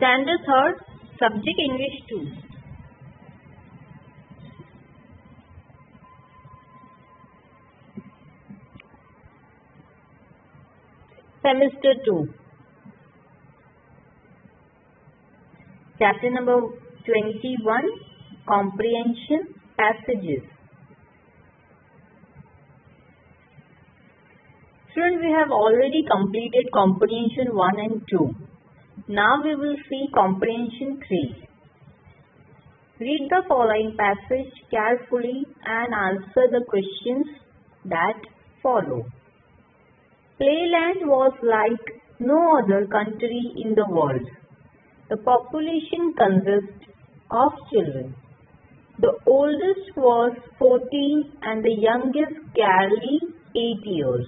Standard 3rd, Subject English 2. Semester 2. Chapter number 21, Comprehension Passages. Students, we have already completed Comprehension 1 and 2. Now we will see Comprehension 3. Read the following passage carefully and answer the questions that follow. Playland was like no other country in the world. The population consists of children. The oldest was 14 and the youngest barely 8 years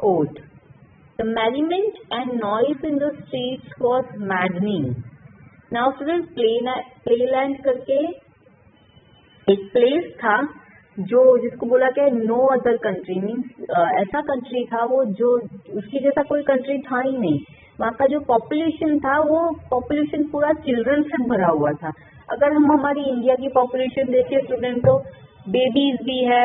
old. The merriment and noise in the streets was maddening. Now students, Playland करके एक place था जो जिसको बोला गया no other country means ऐसा country था वो जो उसकी जैसा कोई कंट्री था ही नहीं. वहाँ का जो पॉपुलेशन था वो पॉपुलेशन पूरा चिल्ड्रन से भरा हुआ था. अगर हम हमारी इंडिया की पॉपुलेशन देखें स्टूडेंट तो बेबीज भी है,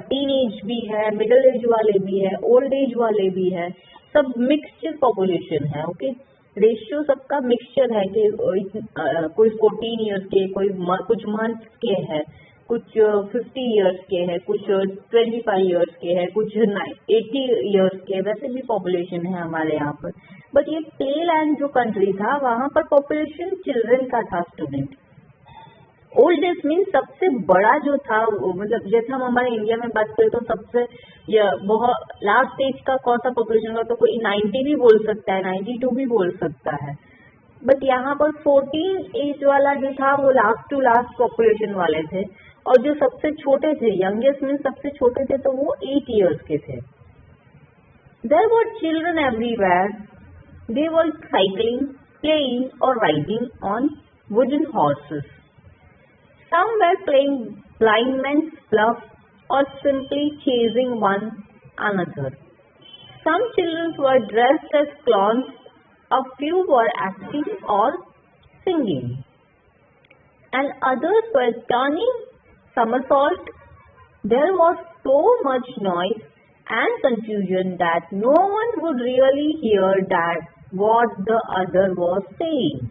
टीन एज भी है, मिडिल एज वाले भी है, ओल्ड एज वाले भी है, सब मिक्सचर पॉपुलेशन है. ओके, रेशियो सबका मिक्सचर है कि कोई 14 इयर्स के, कोई कुछ मंथ्स के है, कुछ 50 इयर्स के है, कुछ 25 इयर्स के है, कुछ 80 इयर्स के, वैसे भी पॉपुलेशन है हमारे यहाँ पर. बट ये प्लेलैंड जो कंट्री था वहाँ पर पॉपुलेशन चिल्ड्रन का था स्टूडेंट. ओल्डेस्ट मीन सबसे बड़ा जो था, मतलब जैसे हम हमारे इंडिया में बात करें तो सबसे बहुत लास्ट एज का कौन सा पॉपुलेशन का, तो कोई 90 भी बोल सकता है, 92 भी बोल सकता है. बट यहाँ पर 14 एज वाला जो था वो लास्ट टू लास्ट पॉपुलेशन वाले थे, और जो सबसे छोटे थे, यंगेस्ट मीन सबसे छोटे थे, तो वो 8 इयर्स के थे. There were children everywhere. They were cycling, playing और riding on wooden horses. Some were playing blind man's bluff or simply chasing one another. Some children were dressed as clowns. A few were acting or singing. And others were turning somersault. There was so much noise and confusion that no one would really hear what the other was saying.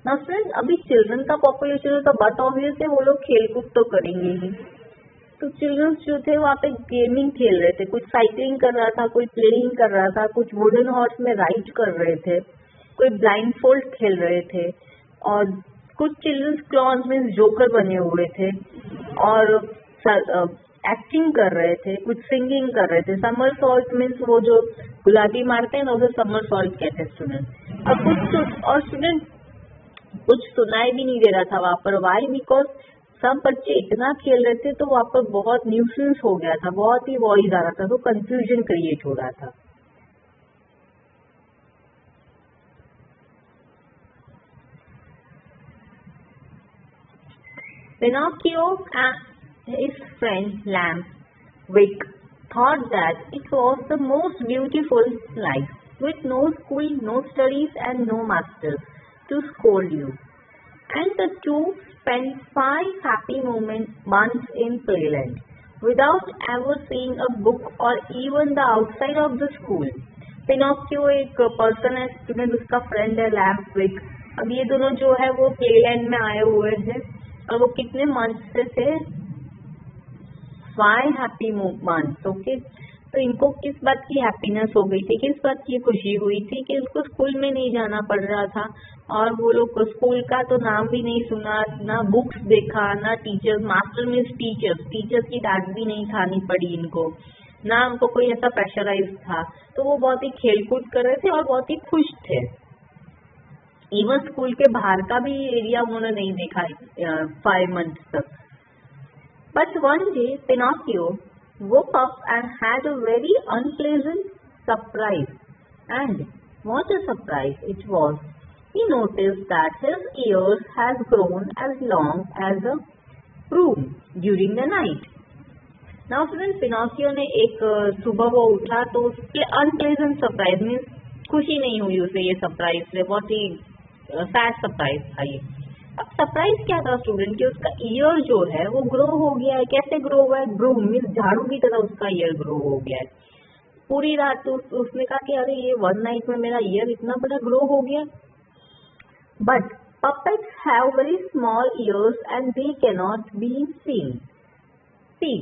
ना friends, अभी children का population है तो बात obvious है वो लोग खेल कूद तो करेंगे ही. तो चिल्ड्रन जो थे वहाँ पे गेमिंग खेल रहे थे, कुछ साइकिलिंग कर रहा था, कोई प्लेइंग कर रहा था, कुछ वुडन हॉर्स में राइड कर रहे थे, कोई ब्लाइंड फोल्ड खेल रहे थे, और कुछ चिल्ड्रन क्लॉन्स मीन्स जोकर बने हुए थे और एक्टिंग कर रहे थे, कुछ सिंगिंग कर रहे थे. समर सॉल्ट मीन्स वो जो गुलाटी मारते हैं ना उसे समर सॉल्ट कहते हैं स्टूडेंट. अब कुछ स्टूडेंट कुछ सुनाई भी नहीं दे रहा था वहाँ पर. वाई? बिकॉज सब बच्चे इतना खेल रहे थे तो वहाँ पर बहुत न्यूसेंस हो गया था, बहुत ही वॉइस आ रहा था, तो कंफ्यूजन क्रिएट हो रहा था. Pinocchio and his friend Lampwick thought that it was the most beautiful life, with no school, no studies, and no masters to scold you. And the two spent 5 happy months in Playland, without ever seeing a book or even the outside of the school. Pinocchio एक person है student, उसका friend है लैम्पविक. अब ये दोनों जो है वो प्लेलैंड में आए हुए थे, और वो कितने मंथ्स से थे? 5 हैप्पी मंथ्स. ओके, तो इनको किस बात की हैप्पीनेस हो गई थी, किस बात की खुशी हुई थी कि उसको स्कूल में नहीं जाना पड़ रहा था, और वो लोग स्कूल का तो नाम भी नहीं सुना, ना बुक्स देखा, ना टीचर्स, मास्टर मीन्स टीचर्स की डांट भी नहीं खानी पड़ी इनको, ना उनको कोई ऐसा प्रेशराइज था. तो वो बहुत ही खेलकूद कर रहे थे और बहुत ही खुश थे. इवन स्कूल के बाहर का भी एरिया उन्होंने नहीं देखा 5 मंथ्स तक. But one day Pinocchio woke up and had a very unpleasant surprise. And what a surprise it was! He noticed that his ears had grown as long as a broom during the night. Now, friends, Pinocchio ने एक सुबह वो उठा तो उसके unpleasant surprise means खुशी नहीं हुई उसे ये सरप्राइज से, बहुत ही सैड सरप्राइज था ये। अब सरप्राइज क्या था स्टूडेंट कि उसका ईयर जो है वो ग्रो हो गया है। कैसे ग्रो हुआ है? ग्रो मीन्स झाड़ू की तरह उसका ईयर ग्रो हो गया है। पूरी रात तो उसने कहा कि अरे ये वन नाइट में मेरा ईयर इतना बड़ा ग्रो हो गया। But puppets have very small ears and they cannot be seen. See,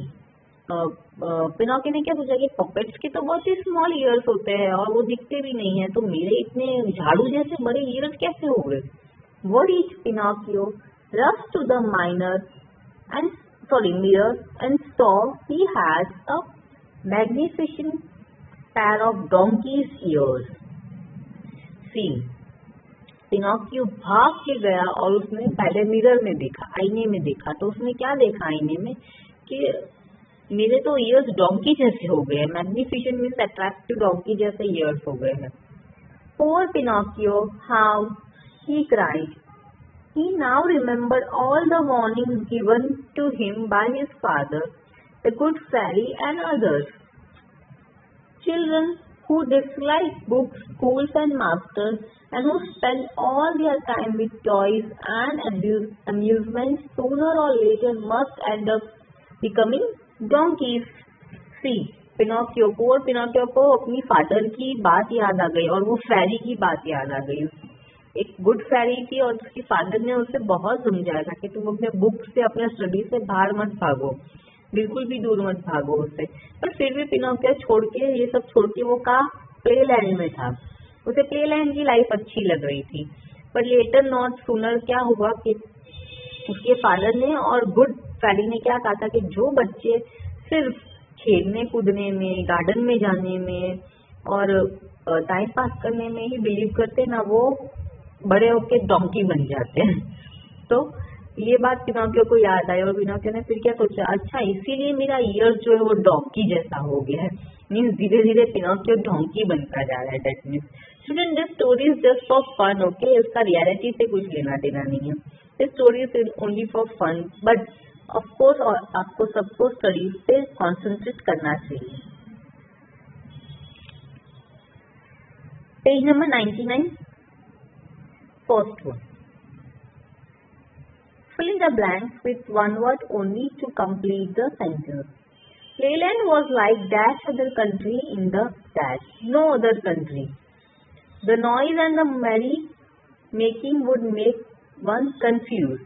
Pinocchio ने क्या सोचा कि पपेट्स के तो बहुत ही स्मॉल ईयर्स होते हैं और वो दिखते भी नहीं है, तो मेरे इतने झाड़ू जैसे बड़े ईयर्स कैसे हो गए? Worried Pinocchio rushed to the mirror and saw he had a magnificent pair of donkey's ears. See, Pinocchio भाग के गया और उसने पहले मिरर में देखा, आईने में देखा। तो उसने क्या देखा आईने में कि मेरे तो ईयर्स डोंकी जैसे हो गए। मैग्निफिसेंट मीन्स अट्रैक्टिव, डोंकी जैसे ईयर्स हो गए हैं। Poor Pinocchio, how he cried. He now remembered all the warnings given to him by his father, the good fairy and others. Children who dislike books, schools and masters and who spend all their time with toys and amusements sooner or later must end up becoming donkeys. See, Pinocchio को अपनी father की बात याद आ गई और वो फेरी की बात याद आ गई। एक गुड फेरी थी और उसके फादर ने उसे बहुत समझाया था कि तुम अपने बुक से, अपने स्टडी से बाहर मत भागो, बिल्कुल भी दूर मत भागो उससे। पर फिर भी पिनोकियो ये सब छोड़ के वो कहा प्ले लैंड में था। उसे प्ले लैंड की लाइफ अच्छी लग रही थी। पर लेटर नॉट सूनर क्या हुआ कि उसके फादर ने और गुड फेरी ने क्या कहा था कि जो बच्चे सिर्फ खेलने कूदने में, गार्डन में जाने में और टाइम पास करने में ही बिलीव करते ना, वो बड़े होके डोंकी बन जाते हैं। तो ये बात पिनोकियो को याद आई और पिनोकियो ने फिर क्या सोचा, अच्छा इसीलिए मेरा ईयर जो है वो डोंकी जैसा हो गया है। मीन्स धीरे धीरे पिनोकियो डोंकी बनता जा रहा है। That means student this story is just for fun, okay. इसका रियलिटी से कुछ लेना देना नहीं है। This story is only for fun, but of course आपको सबको स्टडीज पे कॉन्सेंट्रेट करना चाहिए। Page number 99, first one. Fill in the blanks with one word only to complete the sentence. Playland was like dash other country in the dash, no other country. The noise and the merry making would make one confused.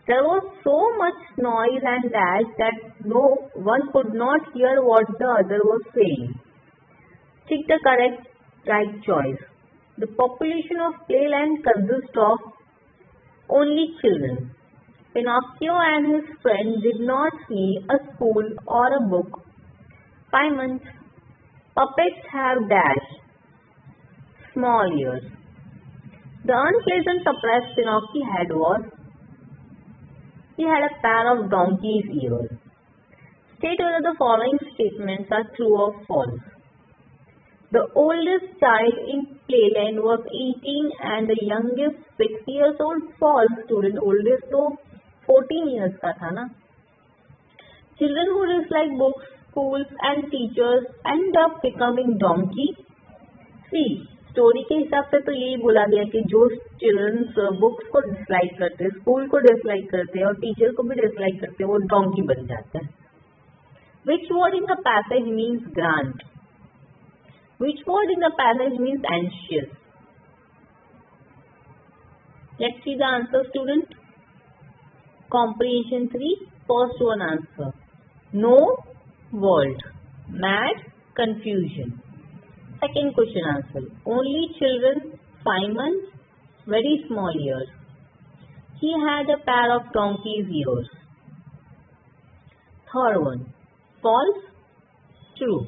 There was so much noise and dash that no one could not hear what the other was saying. Pick the correct right choice. The population of Playland consists of only children. Pinocchio and his friend did not see a school or a book. 5 months. Puppets have dash, small ears. The unpleasant surprise Pinocchio had was he had a pair of donkey's ears. State whether the following statements are true or false. The oldest child in Playland was 18 and the youngest 6 years old. False student. Oldest तो 14 years का था ना। Children who dislike books, schools and teachers end up becoming donkey. See, story के हिसाब से तो यही बोला गया कि जो चिल्ड्रंस बुक्स को डिसलाइक करते, स्कूल को डिसलाइक करते और टीचर को भी डिसलाइक करते, वो डोंकी बन जाता है। Which word in the passage means grant? Which word in the passage means anxious? Let's see the answer, student. Comprehension 3, first one answer. No world. Mad, confusion. Second question answer. Only children, 5 months, very small ears. He had a pair of donkey's ears. Third one. False, true.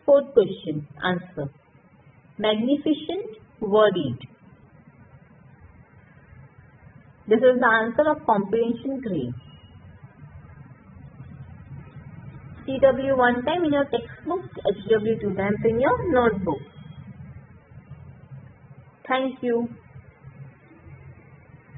Fourth question answer. Magnificent, worried. This is the answer of comprehension 3. CW 1 time in your textbook, HW 2 times in your notebook. Thank you.